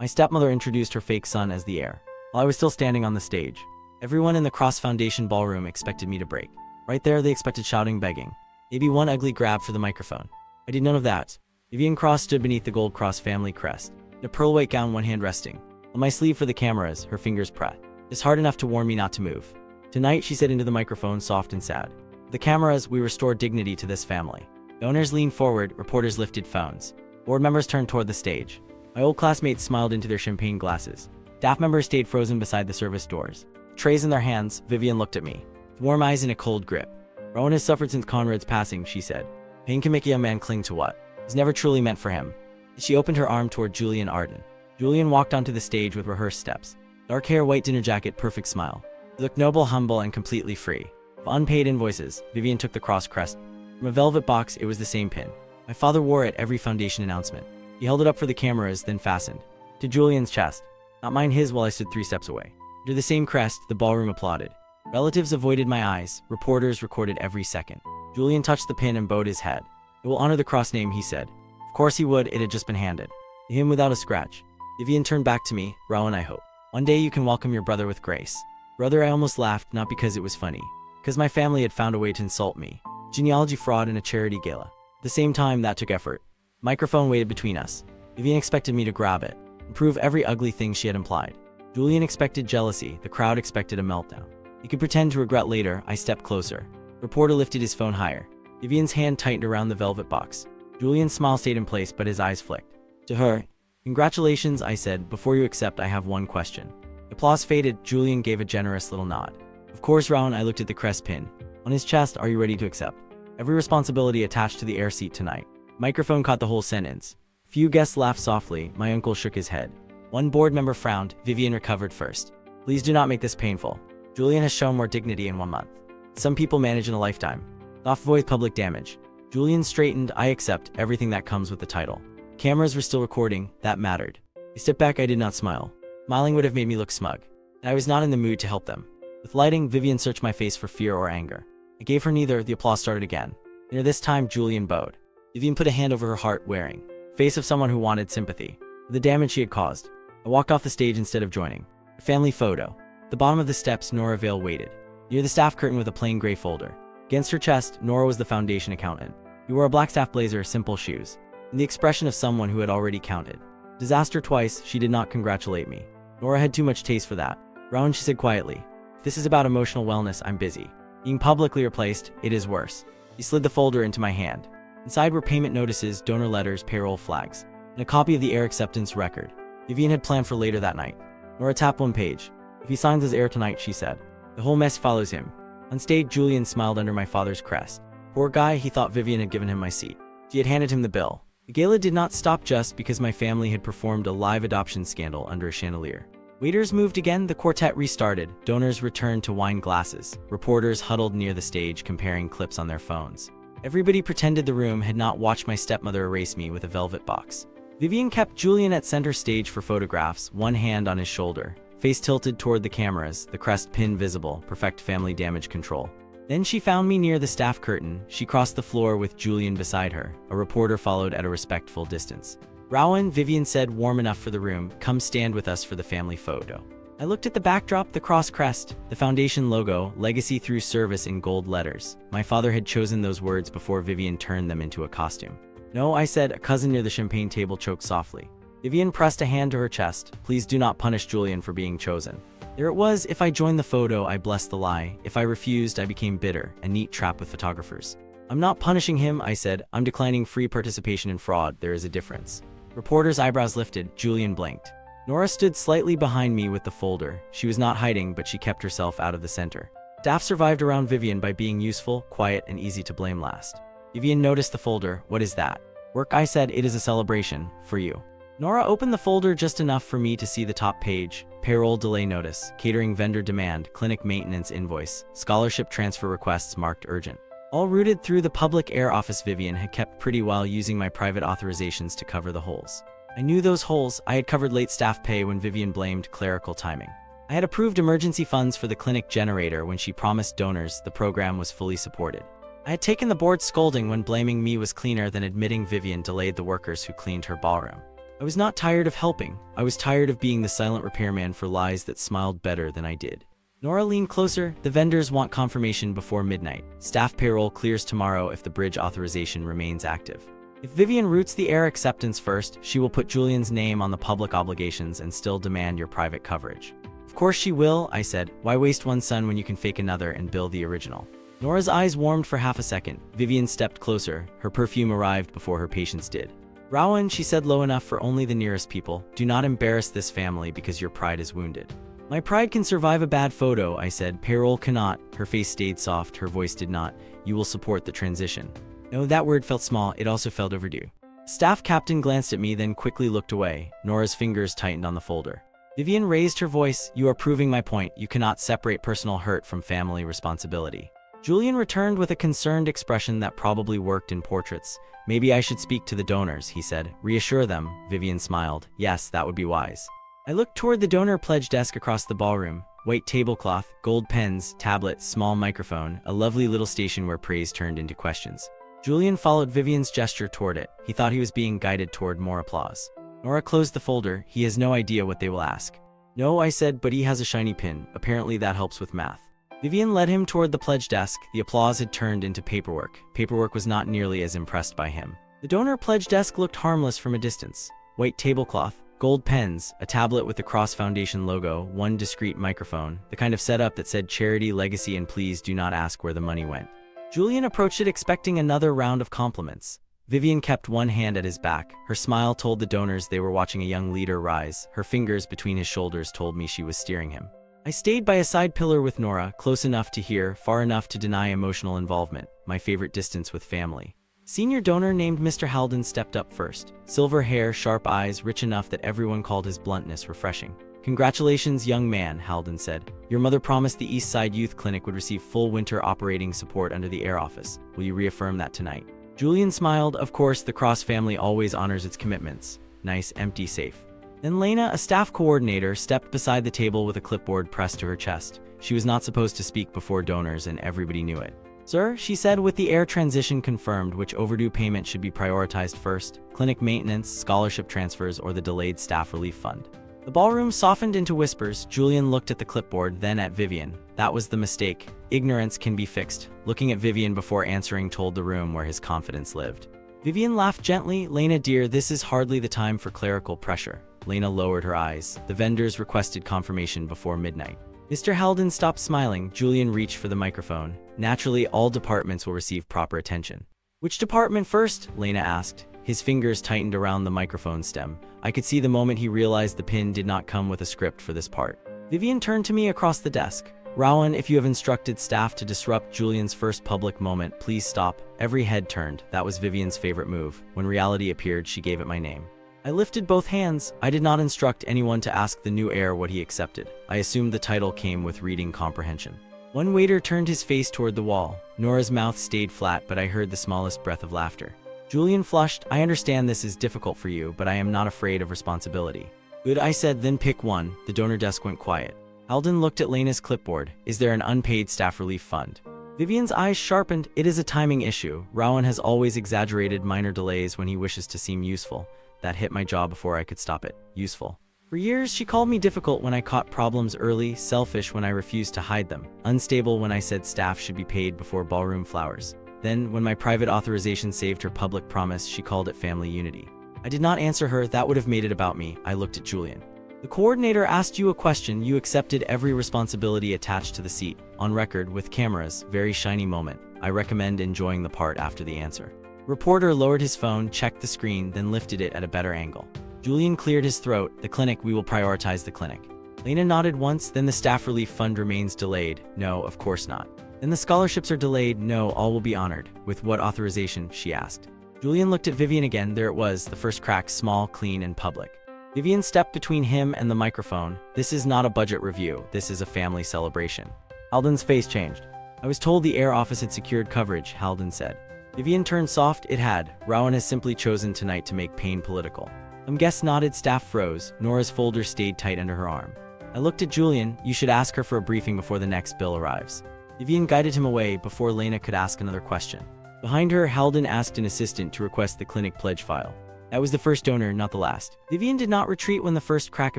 My stepmother introduced her fake son as the heir. While I was still standing on the stage, everyone in the Cross Foundation ballroom expected me to break. Right there, they expected shouting, begging. Maybe one ugly grab for the microphone. I did none of that. Vivian Cross stood beneath the gold Cross family crest, in a pearl white gown, one hand resting on my sleeve for the cameras, her fingers pressed. It's hard enough to warn me not to move. Tonight, she said into the microphone, soft and sad. With the cameras, we restore dignity to this family. Donors leaned forward, reporters lifted phones. Board members turned toward the stage. My old classmates smiled into their champagne glasses. Staff members stayed frozen beside the service doors. Trays in their hands, Vivian looked at me, with warm eyes and a cold grip. Rowan has suffered since Conrad's passing, she said. Pain can make a young man cling to what is never truly meant for him. She opened her arm toward Julian Arden. Julian walked onto the stage with rehearsed steps. Dark hair, white dinner jacket, perfect smile. He looked noble, humble, and completely free. Of unpaid invoices, Vivian took the cross crest. From a velvet box, it was the same pin. My father wore it every foundation announcement. He held it up for the cameras, then fastened to Julian's chest. Not mine, his, while I stood 3 steps away. Under the same crest, the ballroom applauded. Relatives avoided my eyes. Reporters recorded every second. Julian touched the pin and bowed his head. It will honor the cross name, he said. Of course he would, it had just been handed to him without a scratch. Vivian turned back to me. Rowan, I hope one day you can welcome your brother with grace. Brother, I almost laughed, not because it was funny, because my family had found a way to insult me. Genealogy fraud in a charity gala. At the same time, that took effort. Microphone waited between us. Vivian expected me to grab it and prove every ugly thing she had implied. Julian expected jealousy. The crowd expected a meltdown. He could pretend to regret later. I stepped closer. Reporter lifted his phone higher. Vivian's hand tightened around the velvet box. Julian's smile stayed in place, but his eyes flicked. To her, congratulations, I said. Before you accept, I have one question. Applause faded. Julian gave a generous little nod. Of course, Rowan. I looked at the crest pin on his chest. Are you ready to accept every responsibility attached to the heir seat tonight? Microphone caught the whole sentence. Few guests laughed softly. My uncle shook his head. One board member frowned. Vivian recovered first. Please do not make this painful. Julian has shown more dignity in 1 month. Some people manage in a lifetime. Soft voice, public damage. Julian straightened. I accept everything that comes with the title. Cameras were still recording. That mattered. I stepped back. I did not smile. Smiling would have made me look smug, and I was not in the mood to help them. With lighting, Vivian searched my face for fear or anger. I gave her neither. The applause started again. Near this time, Julian bowed. Vivian put a hand over her heart, wearing the face of someone who wanted sympathy for the damage she had caused. I walked off the stage instead of joining. A family photo. At the bottom of the steps, Nora Vale waited, near the staff curtain with a plain gray folder. Against her chest, Nora was the foundation accountant. He wore a black staff blazer, simple shoes, and the expression of someone who had already counted disaster twice. She did not congratulate me. Nora had too much taste for that. Rowan, she said quietly, if this is about emotional wellness, I'm busy. Being publicly replaced, it is worse. He slid the folder into my hand. Inside were payment notices, donor letters, payroll flags, and a copy of the heir acceptance record Vivian had planned for later that night. Nora tapped one page. If he signs as heir tonight, she said, the whole mess follows him. On stage, Julian smiled under my father's crest. Poor guy, he thought Vivian had given him my seat. She had handed him the bill. The gala did not stop just because my family had performed a live adoption scandal under a chandelier. Waiters moved again, the quartet restarted, donors returned to wine glasses, reporters huddled near the stage comparing clips on their phones. Everybody pretended the room had not watched my stepmother erase me with a velvet box. Vivian kept Julian at center stage for photographs, one hand on his shoulder, face tilted toward the cameras, the crest pin visible, perfect family damage control. Then she found me near the staff curtain. She crossed the floor with Julian beside her. A reporter followed at a respectful distance. Rowan, Vivian said, warm enough for the room, come stand with us for the family photo. I looked at the backdrop, the cross crest, the foundation logo, legacy through service in gold letters. My father had chosen those words before Vivian turned them into a costume. No, I said. A cousin near the champagne table choked softly. Vivian pressed a hand to her chest. Please do not punish Julian for being chosen. There it was. If I joined the photo, I blessed the lie. If I refused, I became bitter, a neat trap with photographers. I'm not punishing him, I said. I'm declining free participation in fraud. There is a difference. Reporter's eyebrows lifted. Julian blinked. Nora stood slightly behind me with the folder. She was not hiding, but she kept herself out of the center. Staff survived around Vivian by being useful, quiet, and easy to blame last. Vivian noticed the folder. What is that? Work, I said. It is a celebration. For you. Nora opened the folder just enough for me to see the top page. Payroll delay notice, catering vendor demand, clinic maintenance invoice, scholarship transfer requests marked urgent. All routed through the public heir office. Vivian had kept pretty well, using my private authorizations to cover the holes. I knew those holes. I had covered late staff pay when Vivian blamed clerical timing. I had approved emergency funds for the clinic generator when she promised donors the program was fully supported. I had taken the board scolding when blaming me was cleaner than admitting Vivian delayed the workers who cleaned her ballroom. I was not tired of helping. I was tired of being the silent repairman for lies that smiled better than I did. Nora leaned closer. The vendors want confirmation before midnight. Staff payroll clears tomorrow if the bridge authorization remains active. If Vivian routes the Heir acceptance first, she will put Julian's name on the public obligations and still demand your private coverage. Of course she will, I said. Why waste one son when you can fake another and bill the original? Nora's eyes warmed for half a second. Vivian stepped closer. Her perfume arrived before her patience did. Rowan, she said low enough for only the nearest people, do not embarrass this family because your pride is wounded. My pride can survive a bad photo, I said. Payroll cannot. Her face stayed soft, her voice did not. You will support the transition. No, that word felt small, it also felt overdue. Staff captain glanced at me, then quickly looked away. Nora's fingers tightened on the folder. Vivian raised her voice. You are proving my point. You cannot separate personal hurt from family responsibility. Julian returned with a concerned expression that probably worked in portraits. Maybe I should speak to the donors, he said. Reassure them. Vivian smiled. Yes, that would be wise. I looked toward the donor pledge desk across the ballroom. White tablecloth, gold pens, tablet, small microphone, a lovely little station where praise turned into questions. Julian followed Vivian's gesture toward it. He thought he was being guided toward more applause. Nora closed the folder. He has no idea what they will ask. No, I said, but he has a shiny pin. Apparently that helps with math. Vivian led him toward the pledge desk. The applause had turned into paperwork. Paperwork was not nearly as impressed by him. The donor pledge desk looked harmless from a distance. White tablecloth, gold pens, a tablet with the Cross Foundation logo, one discreet microphone, the kind of setup that said charity, legacy, and please do not ask where the money went. Julian approached it expecting another round of compliments. Vivian kept one hand at his back. Her smile told the donors they were watching a young leader rise. Her fingers between his shoulders told me she was steering him. I stayed by a side pillar with Nora, close enough to hear, far enough to deny emotional involvement, my favorite distance with family. Senior donor named Mr. Halden stepped up first. Silver hair, sharp eyes, rich enough that everyone called his bluntness refreshing. Congratulations, young man, Halden said. Your mother promised the East Side Youth Clinic would receive full winter operating support under the Heir office. Will you reaffirm that tonight? Julian smiled. Of course, the Cross family always honors its commitments. Nice, empty safe. Then Lena, a staff coordinator, stepped beside the table with a clipboard pressed to her chest. She was not supposed to speak before donors, and everybody knew it. Sir, she said, with the Heir transition confirmed, which overdue payment should be prioritized first? Clinic maintenance, scholarship transfers, or the delayed staff relief fund? The ballroom softened into whispers. Julian looked at the clipboard, then at Vivian. That was the mistake. Ignorance can be fixed. Looking at Vivian before answering told the room where his confidence lived. Vivian laughed gently. Lena dear, this is hardly the time for clerical pressure. Lena lowered her eyes. The vendors requested confirmation before midnight. Mr. Halden stopped smiling. Julian reached for the microphone. Naturally, all departments will receive proper attention. Which department first? Lena asked. His fingers tightened around the microphone stem. I could see the moment he realized the pin did not come with a script for this part. Vivian turned to me across the desk. Rowan, if you have instructed staff to disrupt Julian's first public moment, please stop. Every head turned. That was Vivian's favorite move. When reality appeared, she gave it my name. I lifted both hands. I did not instruct anyone to ask the new heir what he accepted. I assumed the title came with reading comprehension. One waiter turned his face toward the wall. Nora's mouth stayed flat, but I heard the smallest breath of laughter. Julian flushed. I understand this is difficult for you, but I am not afraid of responsibility. Good, I said, then pick one. The donor desk went quiet. Alden looked at Lena's clipboard. Is there an unpaid staff relief fund? Vivian's eyes sharpened. It is a timing issue. Rowan has always exaggerated minor delays when he wishes to seem useful. That hit my jaw before I could stop it. Useful. For years, she called me difficult when I caught problems early, selfish when I refused to hide them, unstable when I said staff should be paid before ballroom flowers. Then, when my private authorization saved her public promise, she called it family unity. I did not answer her. That would have made it about me. I looked at Julian. The coordinator asked you a question. You accepted every responsibility attached to the seat. On record, with cameras. Very shiny moment. I recommend enjoying the part after the answer. Reporter lowered his phone, checked the screen, then lifted it at a better angle. Julian cleared his throat. The clinic, we will prioritize the clinic. Lena nodded once, then the staff relief fund remains delayed. No, of course not. Then the scholarships are delayed. No, all will be honored. With what authorization? She asked. Julian looked at Vivian again. There it was, the first crack, small, clean, and public. Vivian stepped between him and the microphone. This is not a budget review. This is a family celebration. Halden's face changed. I was told the Heir office had secured coverage, Halden said. Vivian turned soft. It had. Rowan has simply chosen tonight to make pain political. Some guests nodded. Staff froze. Nora's folder stayed tight under her arm. I looked at Julian. You should ask her for a briefing before the next bill arrives. Vivian guided him away before Lena could ask another question. Behind her, Halden asked an assistant to request the clinic pledge file. That was the first donor, not the last. Vivian did not retreat when the first crack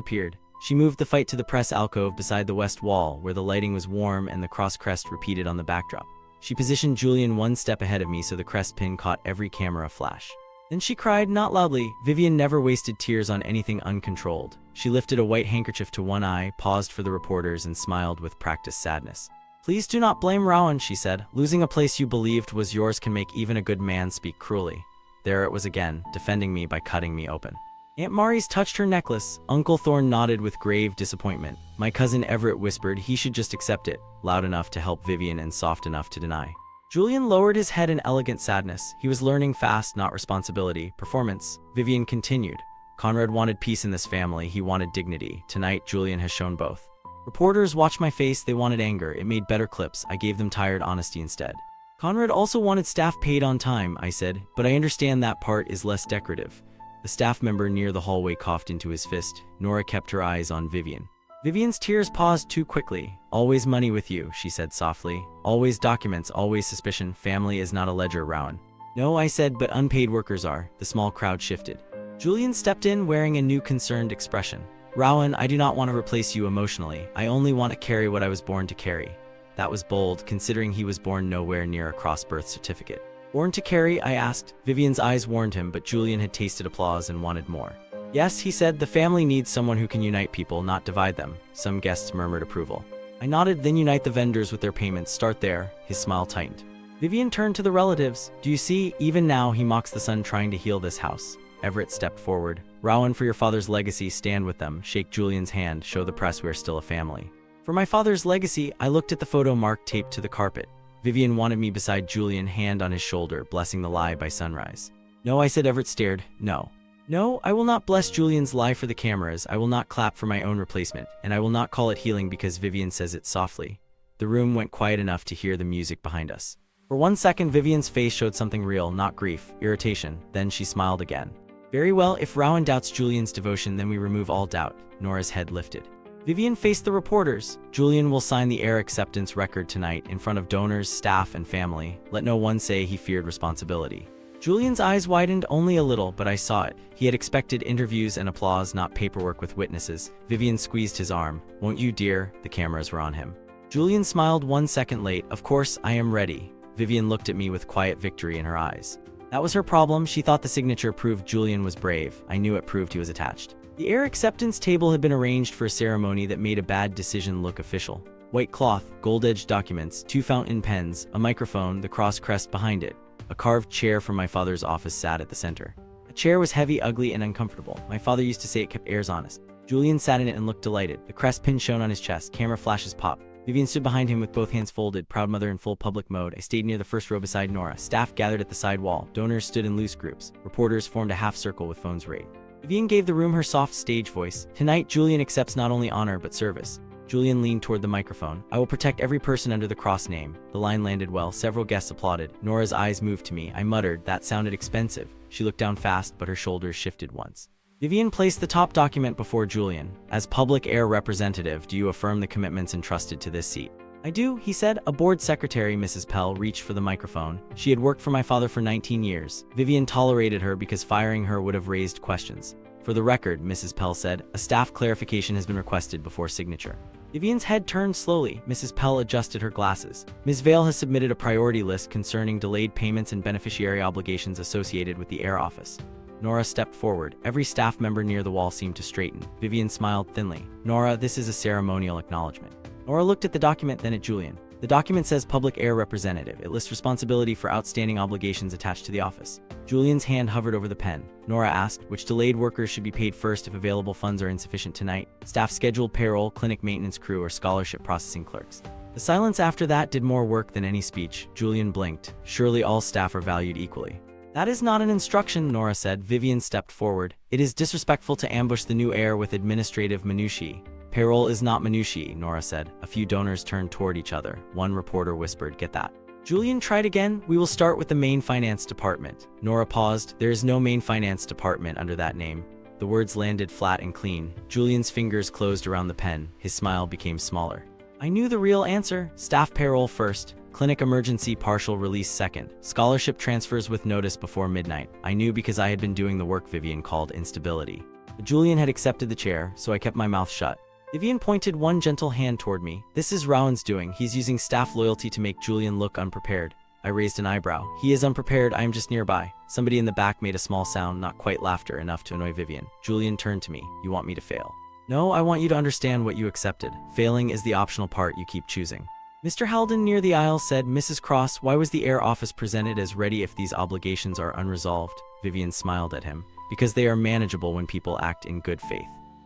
appeared. She moved the fight to the press alcove beside the west wall, where the lighting was warm and the cross crest repeated on the backdrop. She positioned Julian one step ahead of me so the crest pin caught every camera flash. Then she cried, not loudly. Vivian never wasted tears on anything uncontrolled. She lifted a white handkerchief to one eye, paused for the reporters, and smiled with practiced sadness. Please do not blame Rowan, she said. Losing a place you believed was yours can make even a good man speak cruelly. There it was again, defending me by cutting me open. Aunt Mari's touched her necklace. Uncle Thorne nodded with grave disappointment. My cousin Everett whispered he should just accept it, loud enough to help Vivian and soft enough to deny. Julian lowered his head in elegant sadness. He was learning fast, not responsibility. Performance. Vivian continued. Conrad wanted peace in this family. He wanted dignity. Tonight, Julian has shown both. Reporters watched my face. They wanted anger. It made better clips. I gave them tired honesty instead. Conrad also wanted staff paid on time, I said, but I understand that part is less decorative. The staff member near the hallway coughed into his fist. Nora kept her eyes on Vivian. Vivian's tears paused too quickly. Always money with you, she said softly. Always documents, always suspicion. Family is not a ledger, Rowan. No, I said, but unpaid workers are. The small crowd shifted. Julian stepped in wearing a new concerned expression. Rowan, I do not want to replace you emotionally. I only want to carry what I was born to carry. That was bold, considering he was born nowhere near a cross-birth certificate. Born to carry, I asked. Vivian's eyes warned him, but Julian had tasted applause and wanted more. Yes, he said, the family needs someone who can unite people, not divide them. Some guests murmured approval. I nodded. Then unite the vendors with their payments. Start there. His smile tightened. Vivian turned to the relatives. Do you see? Even now he mocks the son trying to heal this house. Everett stepped forward. Rowan, for your father's legacy, stand with them. Shake Julian's hand. Show the press we are still a family. For my father's legacy, I looked at the photo mark taped to the carpet. Vivian wanted me beside Julian, hand on his shoulder, blessing the lie by sunrise. No, I said. Everett stared. No. No, I will not bless Julian's lie for the cameras. I will not clap for my own replacement, and I will not call it healing because Vivian says it softly. The room went quiet enough to hear the music behind us. For 1 second, Vivian's face showed something real, not grief, irritation. Then she smiled again. Very well, if Rowan doubts Julian's devotion, then we remove all doubt. Nora's head lifted. Vivian faced the reporters. Julian will sign the Heir acceptance record tonight in front of donors, staff, and family. Let no one say he feared responsibility. Julian's eyes widened only a little, but I saw it. He had expected interviews and applause, not paperwork with witnesses. Vivian squeezed his arm. Won't you, dear? The cameras were on him. Julian smiled 1 second late. Of course, I am ready. Vivian looked at me with quiet victory in her eyes. That was her problem. She thought the signature proved Julian was brave. I knew it proved he was attached. The Heir acceptance table had been arranged for a ceremony that made a bad decision look official. White cloth, gold-edged documents, 2 fountain pens, a microphone, the cross crest behind it. A carved chair from my father's office sat at the center. The chair was heavy, ugly, and uncomfortable. My father used to say it kept heirs honest. Julian sat in it and looked delighted. The crest pin shone on his chest. Camera flashes popped. Vivian stood behind him with both hands folded, proud mother in full public mode. I stayed near the first row beside Nora. Staff gathered at the side wall. Donors stood in loose groups. Reporters formed a half circle with phones raised. Vivian gave the room her soft stage voice. Tonight, Julian accepts not only honor but service. Julian leaned toward the microphone. I will protect every person under the cross name. The line landed well. Several guests applauded. Nora's eyes moved to me. I muttered, that sounded expensive. She looked down fast, but her shoulders shifted once. Vivian placed the top document before Julian. As public heir representative, do you affirm the commitments entrusted to this seat? I do, he said. A board secretary, Mrs. Pell, reached for the microphone. She had worked for my father for 19 years. Vivian tolerated her because firing her would have raised questions. For the record, Mrs. Pell said, a staff clarification has been requested before signature. Vivian's head turned slowly. Mrs. Pell adjusted her glasses. Ms. Vale has submitted a priority list concerning delayed payments and beneficiary obligations associated with the Heir office. Nora stepped forward. Every staff member near the wall seemed to straighten. Vivian smiled thinly. Nora, this is a ceremonial acknowledgement. Nora looked at the document, then at Julian. The document says public heir representative. It lists responsibility for outstanding obligations attached to the office. Julian's hand hovered over the pen. Nora asked, which delayed workers should be paid first if available funds are insufficient tonight? Staff scheduled payroll, clinic maintenance crew, or scholarship processing clerks. The silence after that did more work than any speech. Julian blinked. Surely all staff are valued equally. That is not an instruction, Nora said. Vivian stepped forward. It is disrespectful to ambush the new heir with administrative minutiae. Payroll is not minutiae, Nora said. A few donors turned toward each other. One reporter whispered, get that. Julian tried again. We will start with the main finance department. Nora paused. There is no main finance department under that name. The words landed flat and clean. Julian's fingers closed around the pen. His smile became smaller. I knew the real answer. Staff payroll first. Clinic emergency partial release second. Scholarship transfers with notice before midnight. I knew because I had been doing the work Vivian called instability. But Julian had accepted the chair, so I kept my mouth shut. Vivian pointed one gentle hand toward me. This is Rowan's doing. He's using staff loyalty to make Julian look unprepared. I raised an eyebrow. He is unprepared, I am just nearby. Somebody in the back made a small sound, not quite laughter, enough to annoy Vivian. Julian turned to me. You want me to fail? No, I want you to understand what you accepted. Failing is the optional part you keep choosing. Mr. Halden near the aisle said, Mrs. Cross, why was the Heir office presented as ready if these obligations are unresolved? Vivian smiled at him. Because they are manageable when people act in good faith.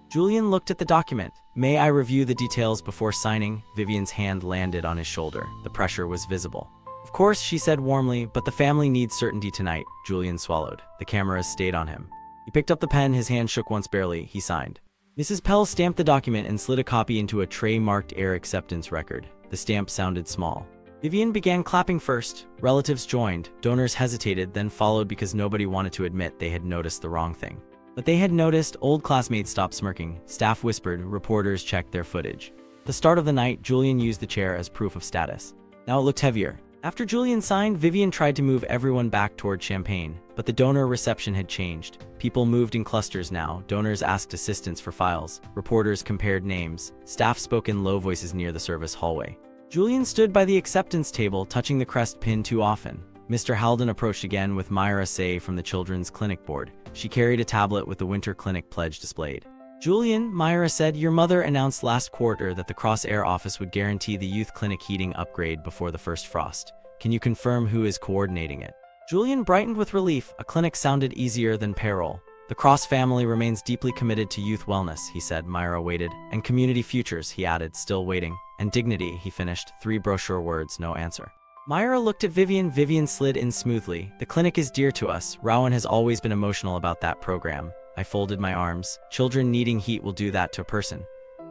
Julian looked at the document. May I review the details before signing? Vivian's hand landed on his shoulder. The pressure was visible. Of course, she said warmly, but the family needs certainty tonight. Julian swallowed. The cameras stayed on him. He picked up the pen, his hand shook once barely. He signed. Mrs. Pell stamped the document and slid a copy into a tray marked Heir acceptance record. The stamp sounded small. Vivian began clapping first. Relatives joined. Donors hesitated, then followed because nobody wanted to admit they had noticed the wrong thing. But they had noticed. Old classmates stopped smirking. Staff whispered. Reporters checked their footage. At the start of the night, Julian used the chair as proof of status. Now it looked heavier. After Julian signed, Vivian tried to move everyone back toward champagne, but the donor reception had changed. People moved in clusters now. Donors asked assistants for files. Reporters compared names. Staff spoke in low voices near the service hallway. Julian stood by the acceptance table, touching the crest pin too often. Mr. Halden approached again with Myra Say from the Children's Clinic Board. She carried a tablet with the Winter Clinic pledge displayed. Julian, Myra said, your mother announced last quarter that the Cross Heir office would guarantee the youth clinic heating upgrade before the first frost. Can you confirm who is coordinating it? Julian brightened with relief. A clinic sounded easier than payroll. The Cross family remains deeply committed to youth wellness, he said. Myra waited. And community futures, he added, still waiting. And dignity, he finished. 3 brochure words, no answer. Myra looked at Vivian. Vivian slid in smoothly. The clinic is dear to us. Rowan has always been emotional about that program. I folded my arms. Children needing heat will do that to a person.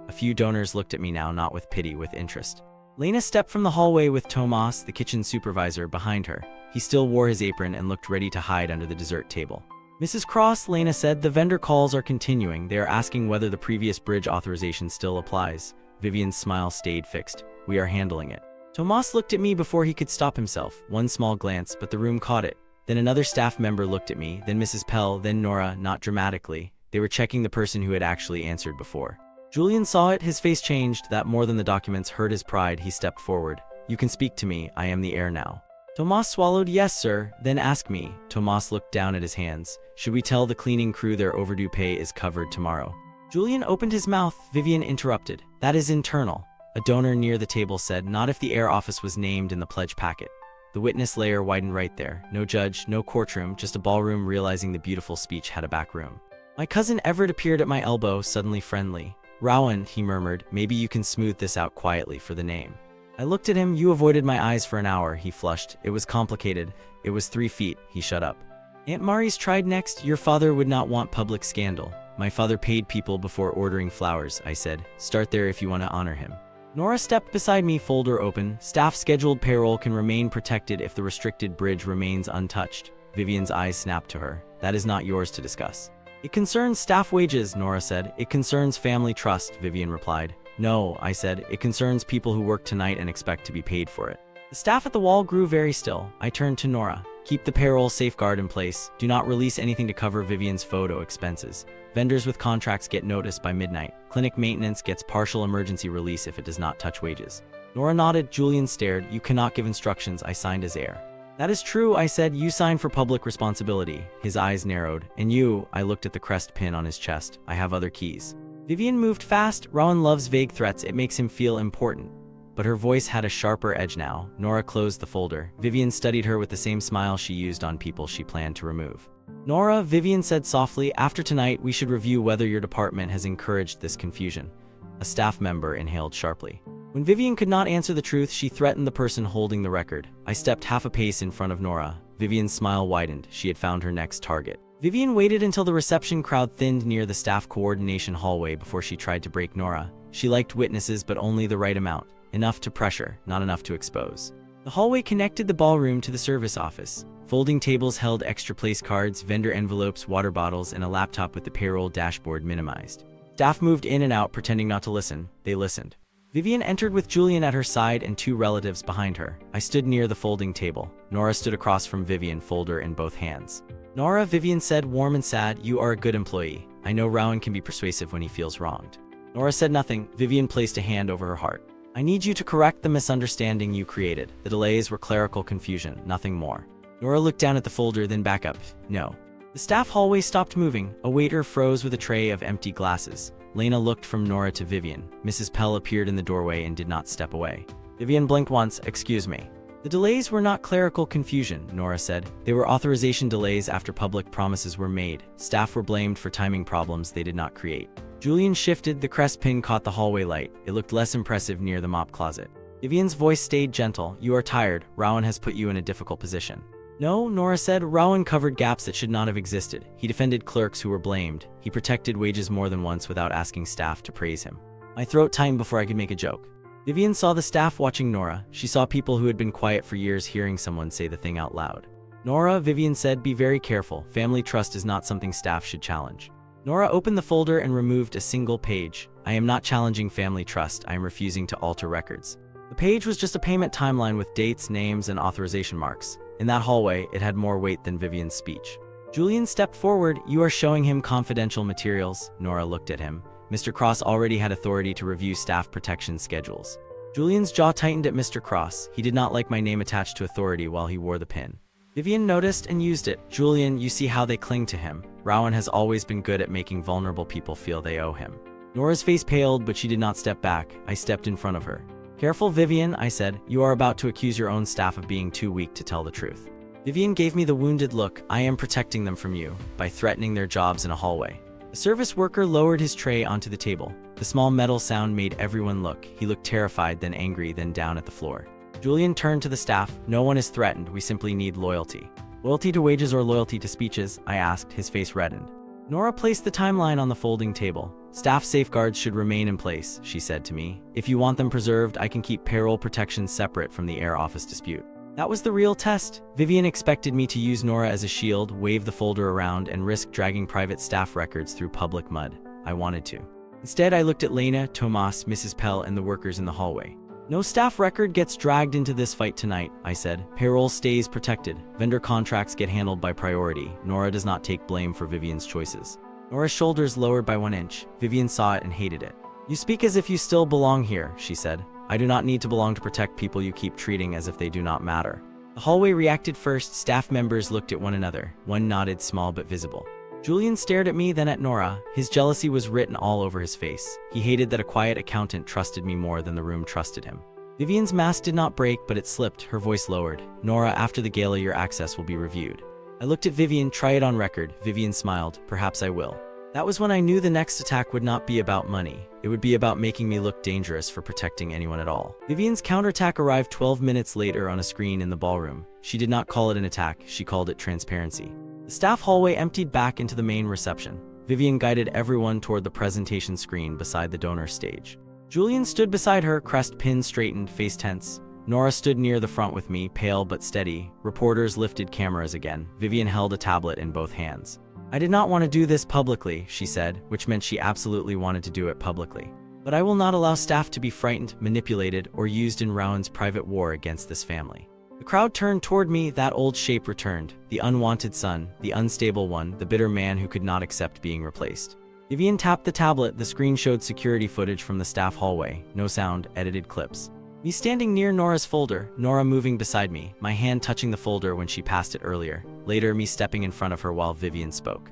A few donors looked at me now, not with pity, with interest. Lena stepped from the hallway with Tomas, the kitchen supervisor, behind her. He still wore his apron and looked ready to hide under the dessert table. Mrs. Cross, Lena said, the vendor calls are continuing. They are asking whether the previous bridge authorization still applies. Vivian's smile stayed fixed. We are handling it. Tomas looked at me before he could stop himself. One small glance, but the room caught it. Then another staff member looked at me, then Mrs. Pell, then Nora, not dramatically. They were checking the person who had actually answered before. Julian saw it, his face changed. That more than the documents hurt his pride. He stepped forward. You can speak to me, I am the heir now. Tomas swallowed. Yes, sir. Then ask me. Tomas looked down at his hands. Should we tell the cleaning crew their overdue pay is covered tomorrow? Julian opened his mouth. Vivian interrupted. That is internal. A donor near the table said, not if the Heir office was named in the pledge packet. The witness layer widened right there. No judge, no courtroom, just a ballroom. Realizing the beautiful speech had a back room. My cousin Everett appeared at my elbow, suddenly friendly. Rowan, he murmured, maybe you can smooth this out quietly for the name. I looked at him. You avoided my eyes for an hour, he flushed. It was complicated. It was 3 feet. He shut up. Aunt Mari's tried next. Your father would not want public scandal. My father paid people before ordering flowers, I said. Start there if you want to honor him. Nora stepped beside me, folder open. Staff scheduled payroll can remain protected if the restricted bridge remains untouched. Vivian's eyes snapped to her. That is not yours to discuss. It concerns staff wages, Nora said. It concerns family trust, Vivian replied. No, I said. It concerns people who work tonight and expect to be paid for it. The staff at the wall grew very still. I turned to Nora. Keep the payroll safeguard in place. Do not release anything to cover Vivian's photo expenses. Vendors with contracts get noticed by midnight. Clinic maintenance gets partial emergency release if it does not touch wages. Nora nodded. Julian stared. You cannot give instructions. I signed as heir. That is true, I said. You signed for public responsibility. His eyes narrowed. And you, I looked at the crest pin on his chest. I have other keys. Vivian moved fast. Rowan loves vague threats. It makes him feel important. But her voice had a sharper edge now. Nora closed the folder. Vivian studied her with the same smile she used on people she planned to remove. Nora, Vivian said softly, after tonight we should review whether your department has encouraged this confusion. A staff member inhaled sharply. When Vivian could not answer the truth, she threatened the person holding the record. I stepped half a pace in front of Nora. Vivian's smile widened. She had found her next target. Vivian waited until the reception crowd thinned near the staff coordination hallway before she tried to break Nora. She liked witnesses, but only the right amount. Enough to pressure, not enough to expose. The hallway connected the ballroom to the service office. Folding tables held extra place cards, vendor envelopes, water bottles, and a laptop with the payroll dashboard minimized. Staff moved in and out, pretending not to listen. They listened. Vivian entered with Julian at her side and 2 relatives behind her. I stood near the folding table. Nora stood across from Vivian, folder in both hands. Nora, Vivian said, warm and sad, you are a good employee. I know Rowan can be persuasive when he feels wronged. Nora said nothing. Vivian placed a hand over her heart. I need you to correct the misunderstanding you created. The delays were clerical confusion, nothing more. Nora looked down at the folder, then back up. No. The staff hallway stopped moving. A waiter froze with a tray of empty glasses. Lena looked from Nora to Vivian. Mrs. Pell appeared in the doorway and did not step away. Vivian blinked once. Excuse me. The delays were not clerical confusion, Nora said. They were authorization delays after public promises were made. Staff were blamed for timing problems they did not create. Julian shifted. The crest pin caught the hallway light. It looked less impressive near the mop closet. Vivian's voice stayed gentle. You are tired. Rowan has put you in a difficult position. No, Nora said. Rowan covered gaps that should not have existed. He defended clerks who were blamed. He protected wages more than once without asking staff to praise him. My throat tightened before I could make a joke. Vivian saw the staff watching Nora. She saw people who had been quiet for years hearing someone say the thing out loud. Nora, Vivian said, be very careful. Family trust is not something staff should challenge. Nora opened the folder and removed a single page. I am not challenging family trust. I am refusing to alter records. The page was just a payment timeline with dates, names, and authorization marks. In that hallway, it had more weight than Vivian's speech. Julian stepped forward. You are showing him confidential materials. Nora looked at him. Mr. Cross already had authority to review staff protection schedules. Julian's jaw tightened at Mr. Cross. He did not like my name attached to authority while he wore the pin. Vivian noticed and used it. Julian, you see how they cling to him. Rowan has always been good at making vulnerable people feel they owe him. Nora's face paled, but she did not step back. I stepped in front of her. Careful, Vivian, I said. You are about to accuse your own staff of being too weak to tell the truth. Vivian gave me the wounded look. I am protecting them from you by threatening their jobs in a hallway. A service worker lowered his tray onto the table. The small metal sound made everyone look. He looked terrified, then angry, then down at the floor. Julian turned to the staff. No one is threatened. We simply need loyalty. Loyalty to wages or loyalty to speeches? I asked. His face reddened. Nora placed the timeline on the folding table. Staff safeguards should remain in place, she said to me. If you want them preserved, I can keep payroll protections separate from the Heir office dispute. That was the real test. Vivian expected me to use Nora as a shield, wave the folder around, and risk dragging private staff records through public mud. I wanted to. Instead, I looked at Lena, Tomas, Mrs. Pell, and the workers in the hallway. No staff record gets dragged into this fight tonight, I said. Payroll stays protected. Vendor contracts get handled by priority. Nora does not take blame for Vivian's choices. Nora's shoulders lowered by 1 inch. Vivian saw it and hated it. You speak as if you still belong here, she said. I do not need to belong to protect people you keep treating as if they do not matter. The hallway reacted first. Staff members looked at one another. One nodded, small but visible. Julian stared at me, then at Nora. His jealousy was written all over his face. He hated that a quiet accountant trusted me more than the room trusted him. Vivian's mask did not break, but it slipped. Her voice lowered. Nora, after the gala, your access will be reviewed. I looked at Vivian. Try it on record. Vivian smiled. Perhaps I will. That was when I knew the next attack would not be about money. It would be about making me look dangerous for protecting anyone at all. Vivian's counterattack arrived 12 minutes later on a screen in the ballroom. She did not call it an attack. She called it transparency. The staff hallway emptied back into the main reception. Vivian guided everyone toward the presentation screen beside the donor stage. Julian stood beside her, crest pinned, straightened, face tense. Nora stood near the front with me, pale but steady. Reporters lifted cameras again. Vivian held a tablet in both hands. I did not want to do this publicly, she said, which meant she absolutely wanted to do it publicly. But I will not allow staff to be frightened, manipulated, or used in Rowan's private war against this family. The crowd turned toward me. That old shape returned. The unwanted son, the unstable one, the bitter man who could not accept being replaced. Vivian tapped the tablet. The screen showed security footage from the staff hallway. No sound, edited clips. Me standing near Nora's folder, Nora moving beside me, my hand touching the folder when she passed it earlier. Later, me stepping in front of her while Vivian spoke.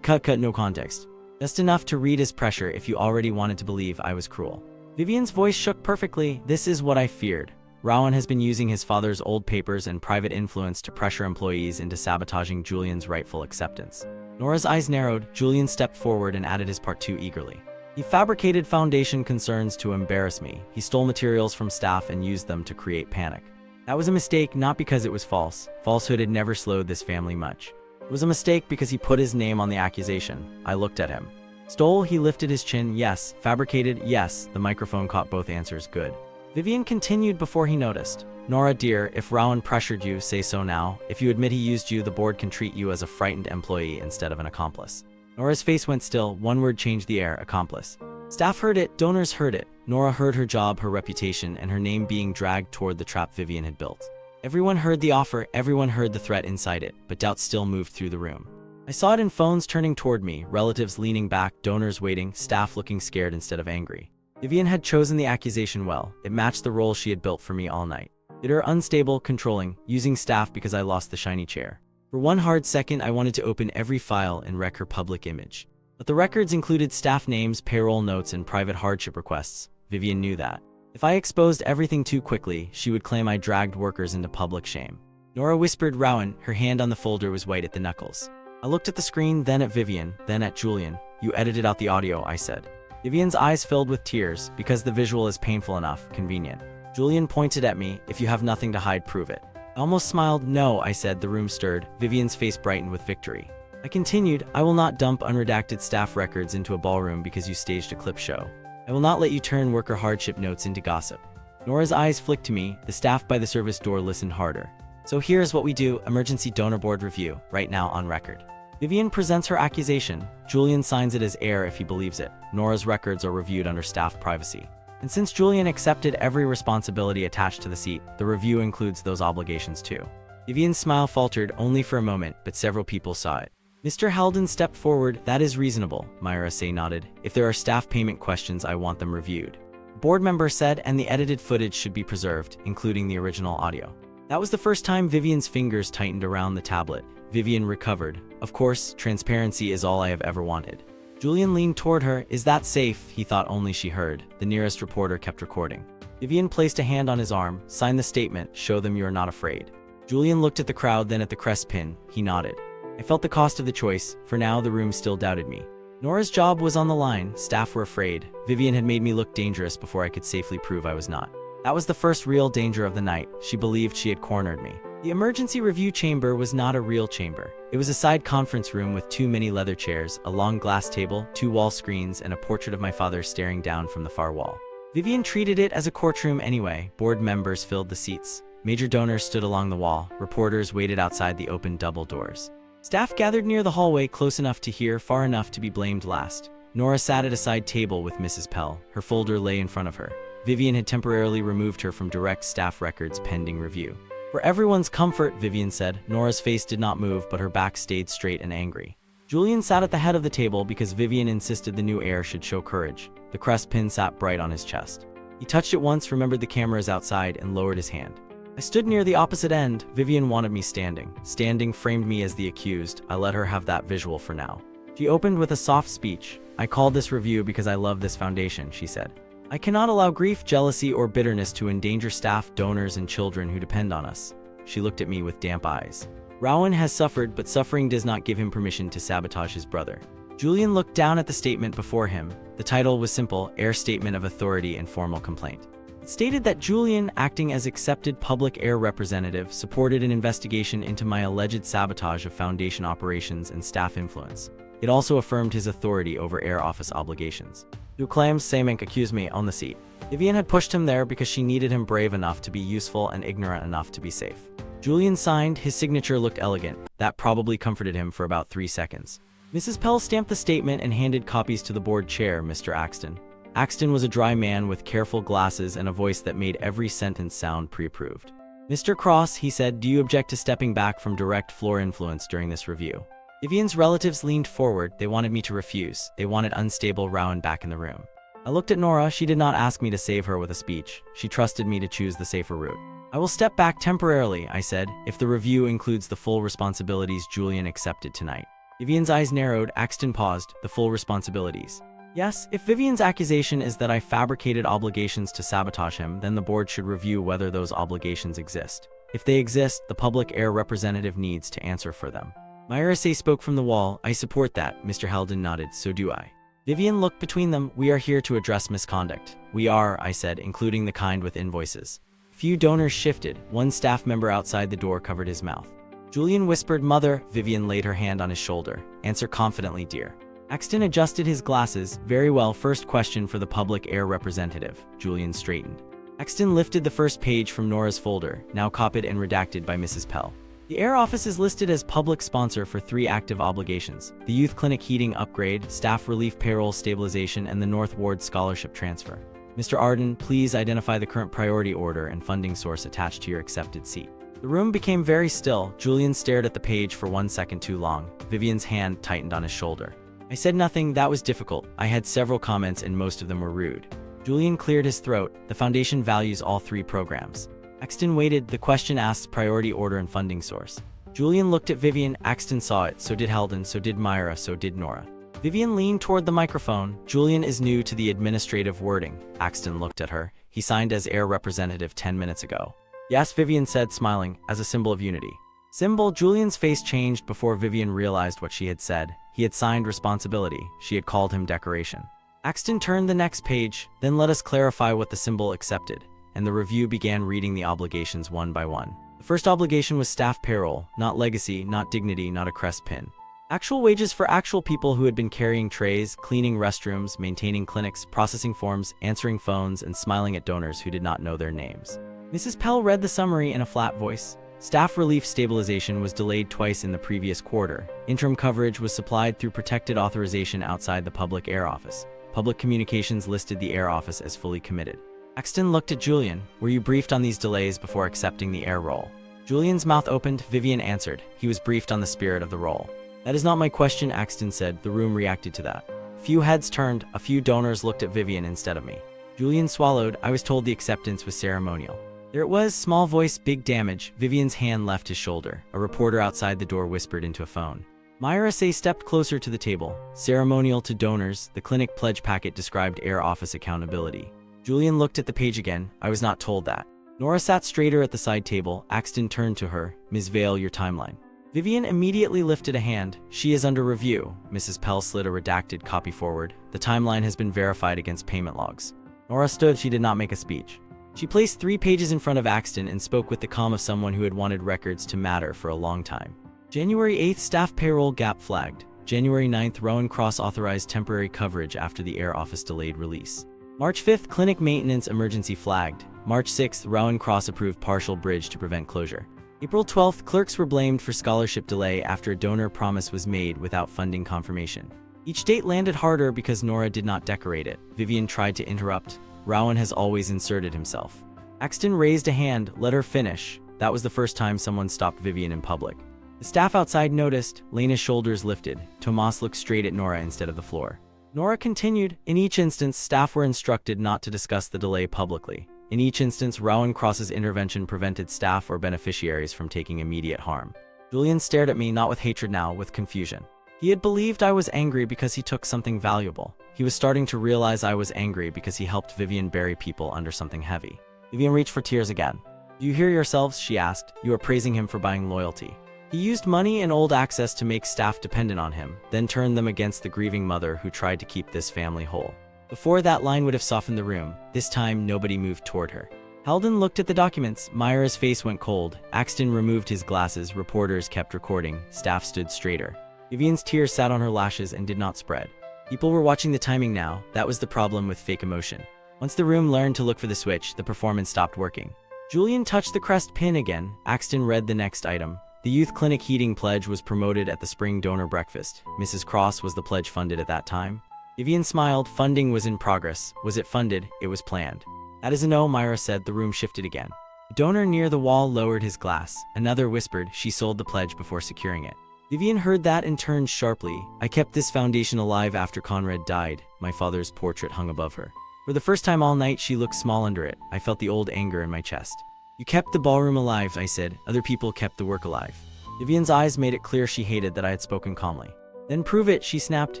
Cut, no context. Just enough to read as pressure if you already wanted to believe I was cruel. Vivian's voice shook perfectly. This is what I feared. Rowan has been using his father's old papers and private influence to pressure employees into sabotaging Julian's rightful acceptance. Nora's eyes narrowed. Julian stepped forward and added his part 2 eagerly. He fabricated foundation concerns to embarrass me. He stole materials from staff and used them to create panic. That was a mistake, not because it was false. Falsehood had never slowed this family much. It was a mistake because he put his name on the accusation. I looked at him. Stole, he lifted his chin. Yes. Fabricated, yes. The microphone caught both answers. Good. Vivian continued before he noticed. Nora, dear, if Rowan pressured you, say so now. If you admit he used you, the board can treat you as a frightened employee instead of an accomplice. Nora's face went still. One word changed the air. Accomplice. Staff heard it, donors heard it. Nora heard her job, her reputation, and her name being dragged toward the trap Vivian had built. Everyone heard the offer, everyone heard the threat inside it, but doubt still moved through the room. I saw it in phones turning toward me, relatives leaning back, donors waiting, staff looking scared instead of angry. Vivian had chosen the accusation well. It matched the role she had built for me all night. Bitter, unstable, controlling, using staff because I lost the shiny chair. For one hard second, I wanted to open every file and wreck her public image. But the records included staff names, payroll notes, and private hardship requests. Vivian knew that. If I exposed everything too quickly, she would claim I dragged workers into public shame. Nora whispered Rowan, her hand on the folder was white at the knuckles. I looked at the screen, then at Vivian, then at Julian. You edited out the audio, I said. Vivian's eyes filled with tears, because the visual is painful enough, convenient. Julian pointed at me, if you have nothing to hide, prove it. I almost smiled. No, I said. The room stirred. Vivian's face brightened with victory. I continued, I will not dump unredacted staff records into a ballroom because you staged a clip show. I will not let you turn worker hardship notes into gossip. Nora's eyes flicked to me. The staff by the service door listened harder. So here's what we do, emergency donor board review, right now on record. Vivian presents her accusation. Julian signs it as heir if he believes it. Nora's records are reviewed under staff privacy. And since Julian accepted every responsibility attached to the seat, the review includes those obligations too. Vivian's smile faltered only for a moment, but several people saw it. Mr. Halden stepped forward. That is reasonable, Myra Say nodded. If there are staff payment questions, I want them reviewed. A board member said, and the edited footage should be preserved, including the original audio. That was the first time Vivian's fingers tightened around the tablet. Vivian recovered. Of course, transparency is all I have ever wanted. Julian leaned toward her. Is that safe? He thought only she heard. The nearest reporter kept recording. Vivian placed a hand on his arm. Sign the statement. Show them you are not afraid. Julian looked at the crowd, then at the crest pin. He nodded. I felt the cost of the choice. For now, the room still doubted me. Nora's job was on the line. Staff were afraid. Vivian had made me look dangerous before I could safely prove I was not. That was the first real danger of the night. She believed she had cornered me. The emergency review chamber was not a real chamber. It was a side conference room with too many leather chairs, a long glass table, 2 wall screens, and a portrait of my father staring down from the far wall. Vivian treated it as a courtroom anyway. Board members filled the seats. Major donors stood along the wall. Reporters waited outside the open double doors. Staff gathered near the hallway, close enough to hear, far enough to be blamed last. Nora sat at a side table with Mrs. Pell. Her folder lay in front of her. Vivian had temporarily removed her from direct staff records pending review. For everyone's comfort, Vivian said. Nora's face did not move, but her back stayed straight and angry. Julian sat at the head of the table because Vivian insisted the new heir should show courage. The crest pin sat bright on his chest. He touched it once, remembered the cameras outside, and lowered his hand. I stood near the opposite end. Vivian wanted me standing. Standing framed me as the accused. I let her have that visual for now. She opened with a soft speech. I called this review because I love this foundation, she said. I cannot allow grief, jealousy, or bitterness to endanger staff, donors, and children who depend on us. She looked at me with damp eyes. Rowan has suffered, but suffering does not give him permission to sabotage his brother. Julian looked down at the statement before him. The title was simple, Heir Statement of Authority and Formal Complaint. It stated that Julian, acting as accepted public heir representative, supported an investigation into my alleged sabotage of foundation operations and staff influence. It also affirmed his authority over heir office obligations. Who claims Samank accused me on the seat. Vivian had pushed him there because she needed him brave enough to be useful and ignorant enough to be safe. Julian signed. His signature looked elegant. That probably comforted him for about 3 seconds. Mrs. Pell stamped the statement and handed copies to the board chair, Mr. Axton. Axton was a dry man with careful glasses and a voice that made every sentence sound pre-approved. Mr. Cross, he said, do you object to stepping back from direct floor influence during this review? Vivian's relatives leaned forward. They wanted me to refuse. They wanted unstable Rowan back in the room. I looked at Nora. She did not ask me to save her with a speech. She trusted me to choose the safer route. I will step back temporarily, I said, if the review includes the full responsibilities Julian accepted tonight. Vivian's eyes narrowed. Axton paused. The full responsibilities. Yes, if Vivian's accusation is that I fabricated obligations to sabotage him, then the board should review whether those obligations exist. If they exist, the public heir representative needs to answer for them. Myra Say spoke from the wall. I support that. Mr. Halden nodded. So do I. Vivian looked between them. We are here to address misconduct. We are, I said, including the kind with invoices. Few donors shifted. One staff member outside the door covered his mouth. Julian whispered, Mother. Vivian laid her hand on his shoulder. Answer confidently, dear. Axton adjusted his glasses. Very well, first question for the public heir representative. Julian straightened. Axton lifted the first page from Nora's folder, now copied and redacted by Mrs. Pell. The Heir office is listed as public sponsor for 3 active obligations: the Youth Clinic heating upgrade, staff relief payroll stabilization, and the North Ward scholarship transfer. Mr. Arden, please identify the current priority order and funding source attached to your accepted seat. The room became very still. Julian stared at the page for 1 second too long. Vivian's hand tightened on his shoulder. I said nothing. That was difficult. I had several comments and most of them were rude. Julian cleared his throat. The foundation values all 3 programs. Axton waited. The question asked priority order and funding source. Julian looked at Vivian. Axton saw it. So did Heldon. So did Myra. So did Nora. Vivian leaned toward the microphone. Julian is new to the administrative wording. Axton looked at her. He signed as Heir representative 10 minutes ago. Yes, Vivian said, smiling, as a symbol of unity. Symbol. Julian's face changed before Vivian realized what she had said. He had signed responsibility. She had called him decoration. Axton turned the next page. Then let us clarify what the symbol accepted. And the review began reading the obligations one by one. The first obligation was staff payroll, not legacy, not dignity, not a crest pin. Actual wages for actual people who had been carrying trays, cleaning restrooms, maintaining clinics, processing forms, answering phones, and smiling at donors who did not know their names. Mrs. Pell read the summary in a flat voice. Staff relief stabilization was delayed twice in the previous quarter. Interim coverage was supplied through protected authorization outside the public Heir office. Public communications listed the Heir office as fully committed. Axton looked at Julian. Were you briefed on these delays before accepting the Heir role? Julian's mouth opened. Vivian answered. He was briefed on the spirit of the role. That is not my question, Axton said. The room reacted to that. A few heads turned. A few donors looked at Vivian instead of me. Julian swallowed. I was told the acceptance was ceremonial. There it was, small voice, big damage. Vivian's hand left his shoulder. A reporter outside the door whispered into a phone. Myra Say stepped closer to the table. Ceremonial to donors, the clinic pledge packet described Heir office accountability. Julian looked at the page again. I was not told that. Nora sat straighter at the side table. Axton turned to her. Ms. Vale, your timeline. Vivian immediately lifted a hand. She is under review. Mrs. Pell slid a redacted copy forward. The timeline has been verified against payment logs. Nora stood. She did not make a speech. She placed 3 pages in front of Axton and spoke with the calm of someone who had wanted records to matter for a long time. January 8th, staff payroll gap flagged. January 9th, Rowan Cross authorized temporary coverage after the Heir office delayed release. March 5th, clinic maintenance emergency flagged. March 6th, Rowan Cross approved partial bridge to prevent closure. April 12th, clerks were blamed for scholarship delay after a donor promise was made without funding confirmation. Each date landed harder because Nora did not decorate it. Vivian tried to interrupt. Rowan has always inserted himself. Axton raised a hand. Let her finish. That was the first time someone stopped Vivian in public. The staff outside noticed. Lena's shoulders lifted. Tomas looked straight at Nora instead of the floor. Nora continued. In each instance, staff were instructed not to discuss the delay publicly. In each instance, Rowan Cross's intervention prevented staff or beneficiaries from taking immediate harm. Julian stared at me, not with hatred now, with confusion. He had believed I was angry because he took something valuable. He was starting to realize I was angry because he helped Vivian bury people under something heavy. Vivian reached for tears again. Do you hear yourselves? She asked. You are praising him for buying loyalty. He used money and old access to make staff dependent on him, then turned them against the grieving mother who tried to keep this family whole. Before that line would have softened the room. This time, nobody moved toward her. Heldon looked at the documents. Myra's face went cold. Axton removed his glasses. Reporters kept recording. Staff stood straighter. Vivian's tears sat on her lashes and did not spread. People were watching the timing now. That was the problem with fake emotion. Once the room learned to look for the switch, the performance stopped working. Julian touched the crest pin again. Axton read the next item. The youth clinic heating pledge was promoted at the spring donor breakfast. Mrs. Cross was the pledge funded at that time. Vivian smiled. Funding was in progress. Was it funded? It was planned. That is a no, Myra said. The room shifted again. A donor near the wall lowered his glass. Another whispered. She sold the pledge before securing it. Vivian heard that and turned sharply. I kept this foundation alive after Conrad died. My father's portrait hung above her. For the first time all night, she looked small under it. I felt the old anger in my chest. You kept the ballroom alive, I said. Other people kept the work alive. Vivian's eyes made it clear she hated that I had spoken calmly. Then prove it, she snapped.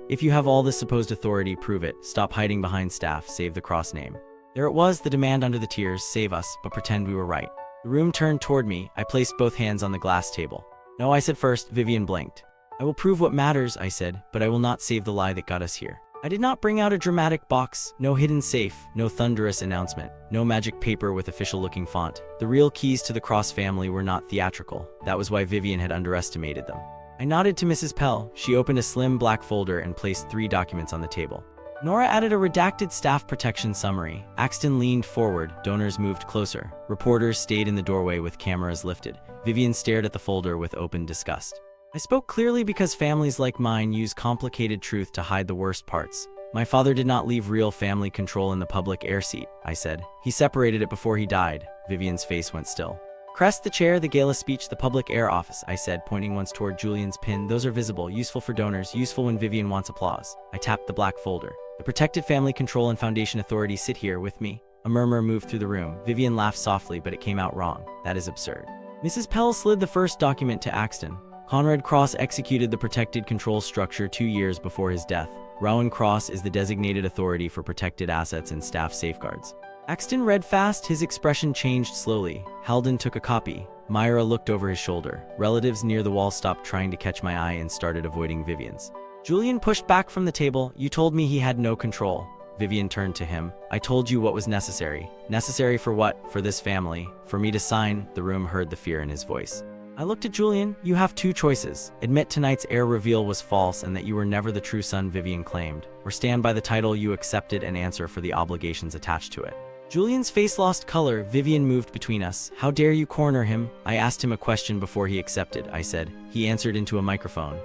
If you have all this supposed authority, prove it. Stop hiding behind staff. Save the Cross name. There it was, the demand under the tears. Save us, but pretend we were right. The room turned toward me. I placed both hands on the glass table. No, I said first. Vivian blinked. I will prove what matters, I said, but I will not save the lie that got us here. I did not bring out a dramatic box, no hidden safe, no thunderous announcement, no magic paper with official-looking font. The real keys to the Cross family were not theatrical. That was why Vivian had underestimated them. I nodded to Mrs. Pell. She opened a slim black folder and placed 3 documents on the table. Nora added a redacted staff protection summary. Axton leaned forward, donors moved closer. Reporters stayed in the doorway with cameras lifted. Vivian stared at the folder with open disgust. I spoke clearly because families like mine use complicated truth to hide the worst parts. My father did not leave real family control in the public air seat, I said. He separated it before he died. Vivian's face went still. Crest, the chair, the gala speech, the public air office, I said, pointing once toward Julian's pin. Those are visible, useful for donors, useful when Vivian wants applause. I tapped the black folder. The Protected Family Control and Foundation Authority sit here with me. A murmur moved through the room. Vivian laughed softly, but it came out wrong. That is absurd. Mrs. Pell slid the first document to Axton. Rowan Cross executed the protected control structure 2 years before his death. Rowan Cross is the designated authority for protected assets and staff safeguards. Axton read fast, his expression changed slowly. Halden took a copy. Myra looked over his shoulder. Relatives near the wall stopped trying to catch my eye and started avoiding Vivian's. Julian pushed back from the table. You told me he had no control. Vivian turned to him. I told you what was necessary. Necessary for what? For this family. For me to sign. The room heard the fear in his voice. I looked at Julian. You have 2 choices. Admit tonight's heir reveal was false and that you were never the true son Vivian claimed, or stand by the title you accepted and answer for the obligations attached to it. Julian's face lost color. Vivian moved between us. How dare you corner him? I asked him a question before he accepted, I said. He answered into a microphone.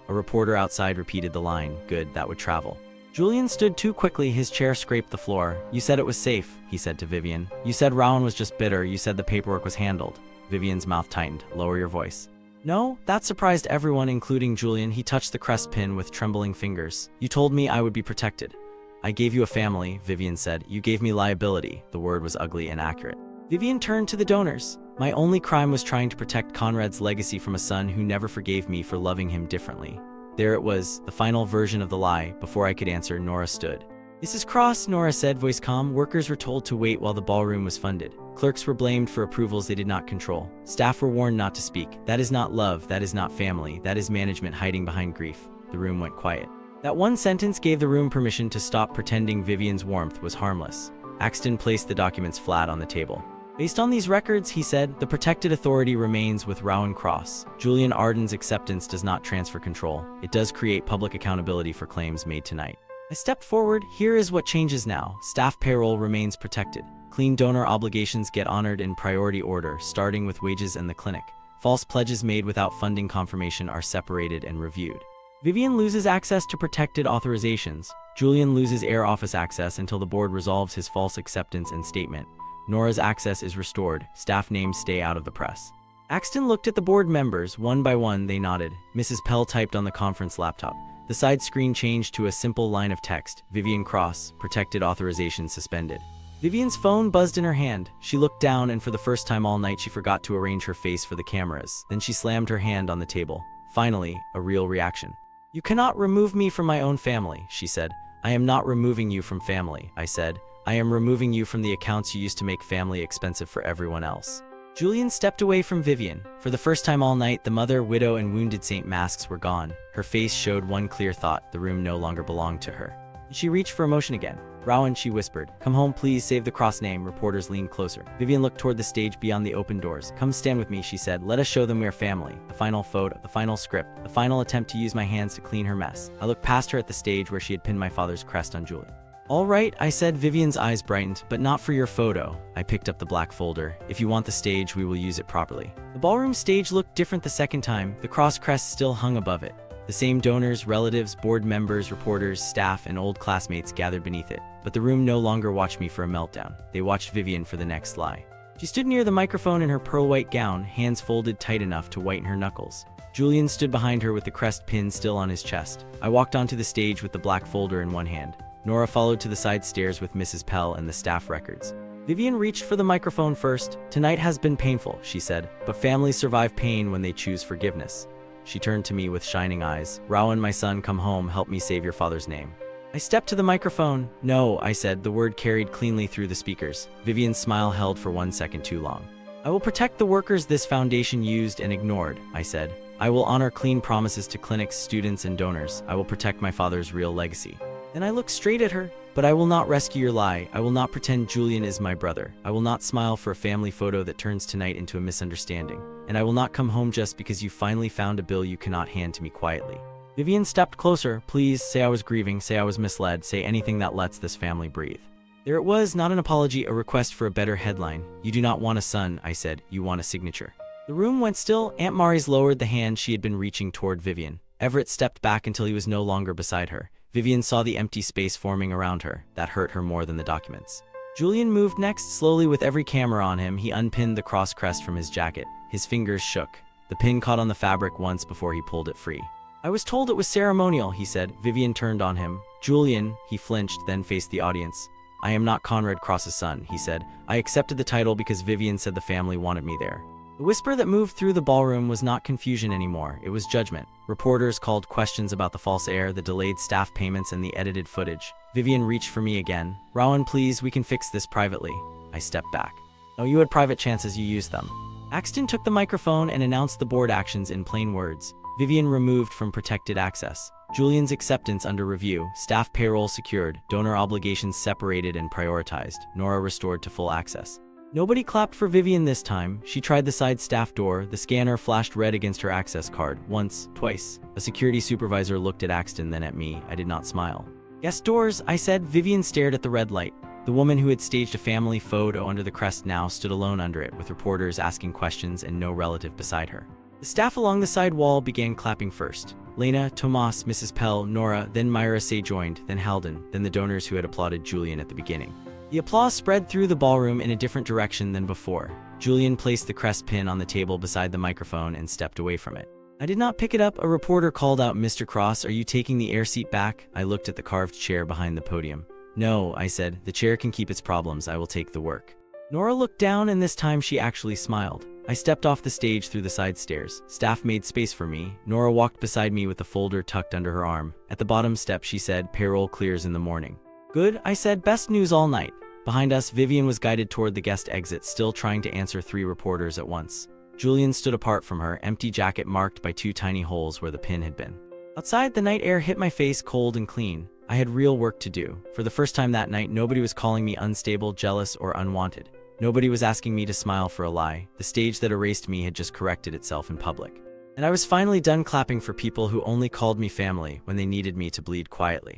A reporter outside repeated the line. Good, that would travel. Julian stood too quickly, his chair scraped the floor. You said it was safe, he said to Vivian. You said Rowan was just bitter, you said the paperwork was handled. Vivian's mouth tightened. Lower your voice. No, that surprised everyone, including Julian. He touched the crest pin with trembling fingers. You told me I would be protected. I gave you a family, Vivian said. You gave me liability. The word was ugly and accurate. Vivian turned to the donors. My only crime was trying to protect Conrad's legacy from a son who never forgave me for loving him differently. There it was, the final version of the lie. Before I could answer, Nora stood. Mrs. Cross, Nora said, voice calm. Workers were told to wait while the ballroom was funded. Clerks were blamed for approvals they did not control. Staff were warned not to speak. That is not love, that is not family, that is management hiding behind grief. The room went quiet. That one sentence gave the room permission to stop pretending Vivian's warmth was harmless. Axton placed the documents flat on the table. Based on these records, he said, the protected authority remains with Rowan Cross. Julian Arden's acceptance does not transfer control. It does create public accountability for claims made tonight. I stepped forward. Here is what changes now. Staff payroll remains protected. Clean donor obligations get honored in priority order, starting with wages and the clinic. False pledges made without funding confirmation are separated and reviewed. Vivian loses access to protected authorizations. Julian loses heir office access until the board resolves his false acceptance and statement. Nora's access is restored. Staff names stay out of the press. Axton looked at the board members. One by one, they nodded. Mrs. Pell typed on the conference laptop. The side screen changed to a simple line of text. Vivian Cross, protected authorization suspended. Vivian's phone buzzed in her hand. She looked down, and for the first time all night she forgot to arrange her face for the cameras. Then she slammed her hand on the table. Finally, a real reaction. You cannot remove me from my own family, she said. I am not removing you from family, I said. I am removing you from the accounts you used to make family expensive for everyone else. Julian stepped away from Vivian. For the first time all night, the mother, widow, and wounded saint masks were gone. Her face showed one clear thought. The room no longer belonged to her. She reached for emotion again. Rowan, she whispered. Come home, please, save the cross name. Reporters leaned closer. Vivian looked toward the stage beyond the open doors. Come stand with me, she said. Let us show them we are family. The final photo, the final script, the final attempt to use my hands to clean her mess. I looked past her at the stage where she had pinned my father's crest on Julian. All right, I said. Vivian's eyes brightened, but not for your photo. I picked up the black folder. If you want the stage, we will use it properly. The ballroom stage looked different the second time. The cross crest still hung above it. The same donors, relatives, board members, reporters, staff, and old classmates gathered beneath it. But the room no longer watched me for a meltdown. They watched Vivian for the next lie. She stood near the microphone in her pearl-white gown, hands folded tight enough to whiten her knuckles. Julian stood behind her with the crest pin still on his chest. I walked onto the stage with the black folder in one hand. Nora followed to the side stairs with Mrs. Pell and the staff records. Vivian reached for the microphone first. Tonight has been painful, she said, but families survive pain when they choose forgiveness. She turned to me with shining eyes. Rowan, my son, come home, help me save your father's name. I stepped to the microphone. No, I said, the word carried cleanly through the speakers. Vivian's smile held for 1 second too long. I will protect the workers this foundation used and ignored, I said. I will honor clean promises to clinics, students, and donors. I will protect my father's real legacy. Then I looked straight at her. But I will not rescue your lie. I will not pretend Julian is my brother. I will not smile for a family photo that turns tonight into a misunderstanding. And I will not come home just because you finally found a bill you cannot hand to me quietly. Vivian stepped closer. Please, say I was grieving, say I was misled, say anything that lets this family breathe. There it was, not an apology, a request for a better headline. You do not want a son, I said, you want a signature. The room went still. Aunt Mari's lowered the hand she had been reaching toward Vivian. Everett stepped back until he was no longer beside her. Vivian saw the empty space forming around her. That hurt her more than the documents. Julian moved next. Slowly, with every camera on him, he unpinned the cross crest from his jacket. His fingers shook. The pin caught on the fabric once before he pulled it free. I was told it was ceremonial, he said. Vivian turned on him. Julian, he flinched, then faced the audience. I am not Conrad Cross's son, he said. I accepted the title because Vivian said the family wanted me there. The whisper that moved through the ballroom was not confusion anymore, it was judgment. Reporters called questions about the false heir, the delayed staff payments, and the edited footage. Vivian reached for me again. Rowan, please, we can fix this privately. I stepped back. Oh, you had private chances, you used them. Axton took the microphone and announced the board actions in plain words. Vivian removed from protected access. Julian's acceptance under review. Staff payroll secured. Donor obligations separated and prioritized. Nora restored to full access. Nobody clapped for Vivian this time. She tried the side staff door. The scanner flashed red against her access card. Once, twice. A security supervisor looked at Axton, then at me. I did not smile. Guest doors, I said. Vivian stared at the red light. The woman who had staged a family photo under the crest now stood alone under it, with reporters asking questions and no relative beside her. The staff along the side wall began clapping first. Lena, Tomas, Mrs. Pell, Nora, then Myra Say joined, then Halden, then the donors who had applauded Julian at the beginning. The applause spread through the ballroom in a different direction than before. Julian placed the crest pin on the table beside the microphone and stepped away from it. I did not pick it up. A reporter called out, Mr. Cross, are you taking the air seat back? I looked at the carved chair behind the podium. No, I said, the chair can keep its problems, I will take the work. Nora looked down, and this time she actually smiled. I stepped off the stage through the side stairs. Staff made space for me. Nora walked beside me with the folder tucked under her arm. At the bottom step, she said, payroll clears in the morning. Good, I said, best news all night. Behind us, Vivian was guided toward the guest exit, still trying to answer 3 reporters at once. Julian stood apart from her, empty jacket marked by 2 tiny holes where the pin had been. Outside, the night air hit my face cold and clean. I had real work to do. For the first time that night, nobody was calling me unstable, jealous, or unwanted. Nobody was asking me to smile for a lie. The stage that erased me had just corrected itself in public. And I was finally done clapping for people who only called me family when they needed me to bleed quietly.